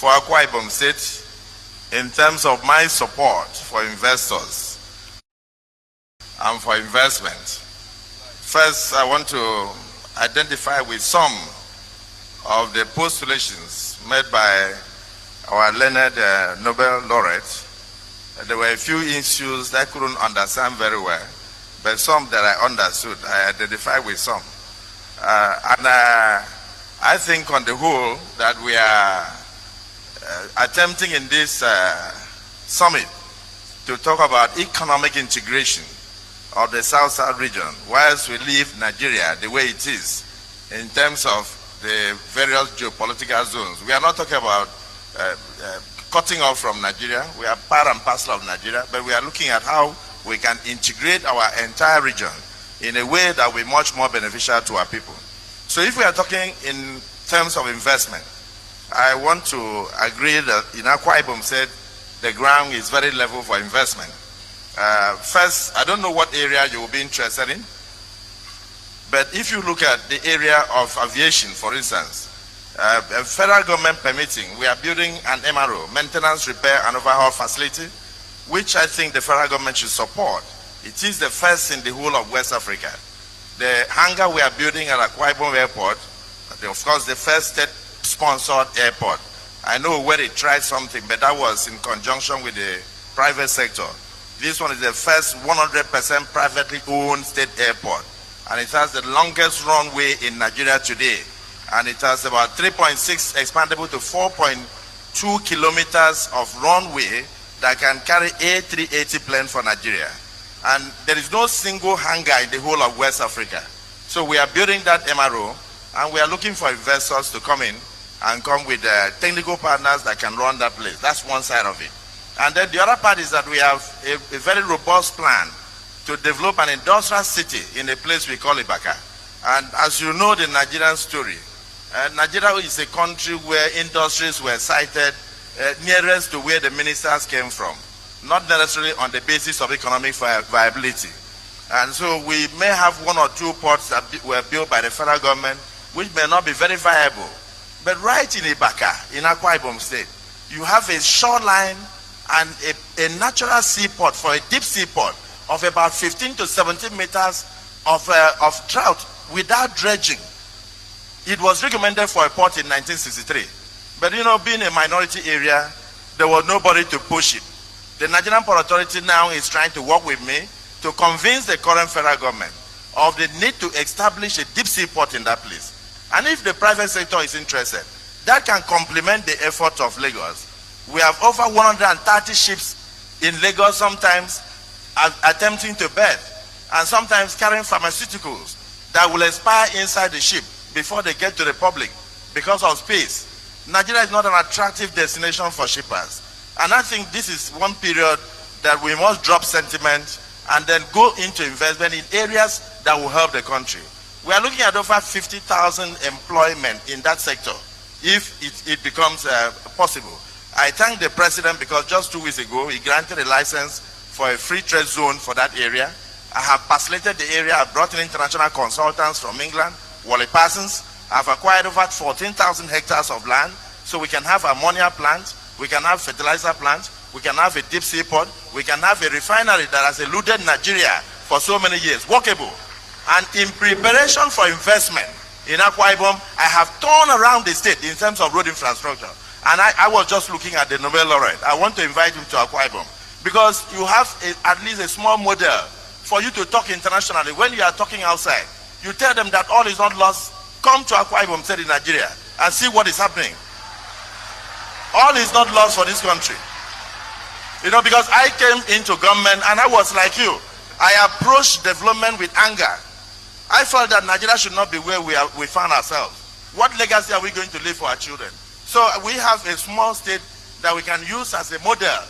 for Akwa Ibom State in terms of my support for investors and for investment. First, I want to identify with some of the postulations made by our learned Nobel laureate. There were a few issues that I couldn't understand very well, but some that I understood, I identified with some. I think on the whole that we are attempting in this summit to talk about economic integration of the South-South region, whilst we leave Nigeria the way it is in terms of the various geopolitical zones. We are not talking about cutting off from Nigeria. We are part and parcel of Nigeria, but we are looking at how we can integrate our entire region in a way that will be much more beneficial to our people. So if we are talking in terms of investment, I want to agree that in Akwa Ibom State, the ground is very level for investment. First, I don't know what area you will be interested in, but if you look at the area of aviation, for instance, federal government permitting, we are building an MRO, maintenance, repair, and overhaul facility, which I think the federal government should support. It is the first in the whole of West Africa. The hangar we are building at Akwa Ibom Airport, of course, the first state-sponsored airport. I know where they tried something, but that was in conjunction with the private sector. This one is the first 100% privately owned state airport, and it has the longest runway in Nigeria today, and it has about 3.6 expandable to 4.2 kilometers of runway that can carry A380 plane for Nigeria. And there is no single hangar in the whole of West Africa. So we are building that MRO, and we are looking for investors to come in and come with technical partners that can run that place. That's one side of it. And then the other part is that we have a very robust plan to develop an industrial city in a place we call Ibaka. And as you know the Nigerian story, Nigeria is a country where industries were sited nearest to where the ministers came from, not necessarily on the basis of economic viability. And so we may have one or two ports that were built by the federal government, which may not be very viable. But right in Ibaka, in Akwa Ibom State, you have a shoreline and a natural seaport for a deep seaport of about 15 to 17 meters of drought without dredging. It was recommended for a port in 1963. But you know, being a minority area, there was nobody to push it. The Nigerian Port Authority now is trying to work with me to convince the current federal government of the need to establish a deep sea port in that place. And if the private sector is interested, that can complement the effort of Lagos. We have over 130 ships in Lagos, sometimes attempting to berth, and sometimes carrying pharmaceuticals that will expire inside the ship before they get to the public because of space. Nigeria is not an attractive destination for shippers. And I think this is one period that we must drop sentiment and then go into investment in areas that will help the country. We are looking at over 50,000 employment in that sector if it becomes possible. I thank the president because just 2 weeks ago, he granted a license for a free trade zone for that area. I have facilitated the area. I've brought in international consultants from England, Wally Parsons. I've acquired over 14,000 hectares of land so we can have ammonia plant, we can have fertilizer plant, we can have a deep sea port, we can have a refinery that has eluded Nigeria for so many years, workable. And in preparation for investment in Akwa Ibom, I have turned around the state in terms of road infrastructure. And I was just looking at the Nobel laureate. I want to invite him to Akwa Ibom because you have at least a small model for you to talk internationally. When you are talking outside, you tell them that all is not lost. Come to Akwa Ibom State in Nigeria and see what is happening. All is not lost for this country. You know, because I came into government and I was like you. I approached development with anger. I felt that Nigeria should not be where we found ourselves. What legacy are we going to leave for our children? So we have a small state that we can use as a model.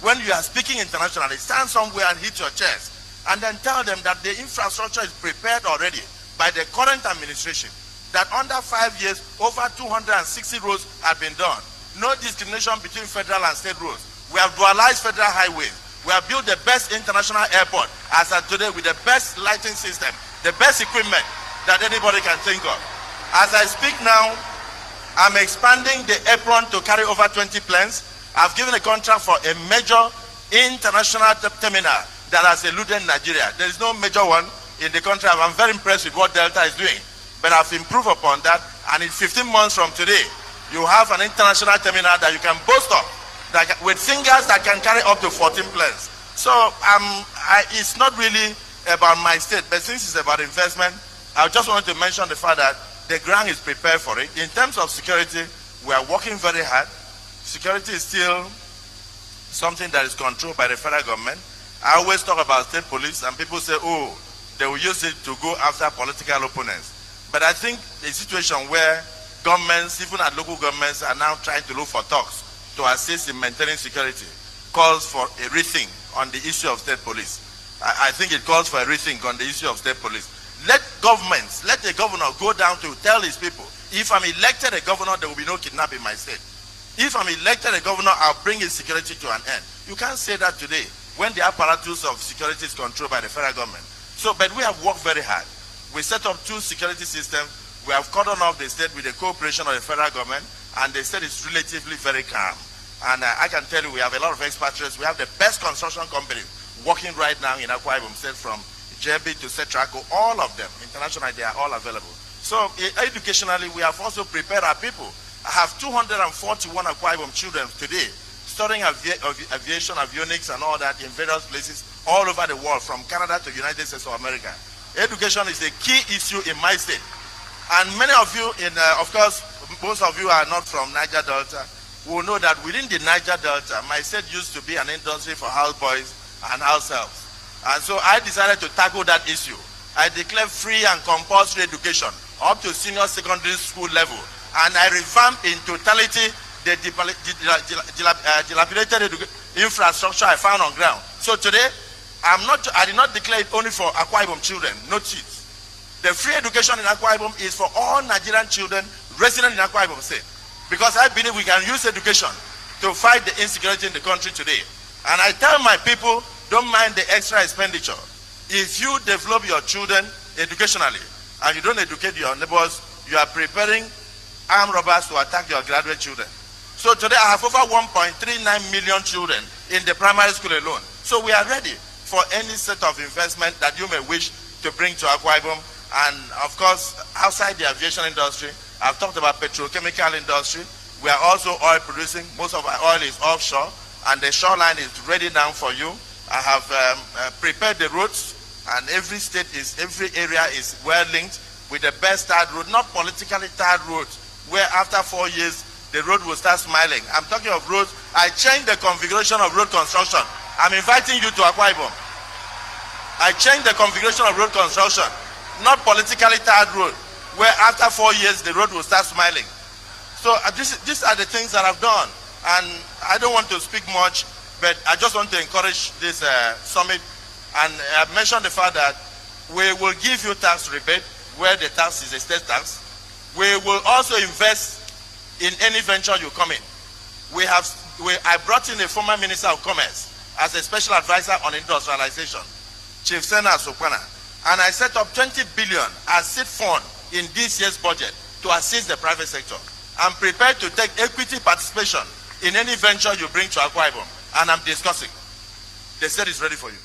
When you are speaking internationally, stand somewhere and hit your chest and then tell them that the infrastructure is prepared already by the current administration, that under 5 years, over 260 roads have been done. No discrimination between federal and state roads. We have dualized federal highways. We have built the best international airport as of today with the best lighting system, the best equipment that anybody can think of. As I speak now, I'm expanding the apron to carry over 20 planes. I've given a contract for a major international terminal that has eluded Nigeria. There is no major one in the country. I'm very impressed with what Delta is doing, but I've improved upon that. And in 15 months from today, you have an international terminal that you can boast of, with fingers that can carry up to 14 planes. So it's not really about my state, but since it's about investment, I just wanted to mention the fact that the ground is prepared for it. In terms of security, we are working very hard. Security is still something that is controlled by the federal government. I always talk about state police, and people say, oh, they will use it to go after political opponents. But I think a situation where governments, even at local governments, are now trying to look for talks to assist in maintaining security calls for a rethink on the issue of state police. I think it calls for a rethink on the issue of state police. Let governments, let the governor go down to tell his people, if I'm elected a governor, there will be no kidnapping in my state. If I'm elected a governor, I'll bring insecurity to an end. You can't say that today when the apparatus of security is controlled by the federal government. So, but we have worked very hard. We set up 2 security systems. We have cordoned off the state with the cooperation of the federal government, and the state is relatively very calm. And I can tell you, we have a lot of expatriates. We have the best construction companies working right now in Akwa Ibom State, from JB to Setraco, all of them. Internationally, they are all available. So educationally, we have also prepared our people. I have 241 Akwa Ibom children today studying aviation, avionics, and all that in various places all over the world, from Canada to the United States of America. Education is a key issue in my state. And many of you, of course, most of you are not from Niger Delta, will know that within the Niger Delta, my state used to be an industry for houseboys and house helps. And so I decided to tackle that issue. I declared free and compulsory education up to senior secondary school level. And I revamped in totality the dilapidated infrastructure I found on ground. So today, I did not declare it only for Akwa Ibom children, no cheats. The free education in Akwa Ibom is for all Nigerian children resident in Akwa Ibom State. Because I believe we can use education to fight the insecurity in the country today. And I tell my people, don't mind the extra expenditure. If you develop your children educationally and you don't educate your neighbors, you are preparing armed robbers to attack your graduate children. So today I have over 1.39 million children in the primary school alone. So we are ready for any set of investment that you may wish to bring to Akwa Ibom. And of course, outside the aviation industry, I've talked about petrochemical industry. We are also oil producing. Most of our oil is offshore, and the shoreline is ready now for you. I have prepared the roads, and every area is well linked with the best tarred road, not politically tarred roads, where after 4 years, the road will start smiling. I'm talking of roads. I changed the configuration of road construction. I'm inviting you to Akwa Ibom. I changed the configuration of road construction, not politically tarred road, where after 4 years, the road will start smiling. So these are the things that I've done. And I don't want to speak much, but I just want to encourage this summit. And I've mentioned the fact that we will give you tax rebate where the tax is a state tax. We will also invest in any venture you come in. I brought in a former Minister of Commerce as a special advisor on industrialization, Chief Sena Sokwana. And I set up 20 billion as seed fund in this year's budget to assist the private sector. I'm prepared to take equity participation in any venture you bring to Akwa Ibom, and I'm discussing. The state is ready for you.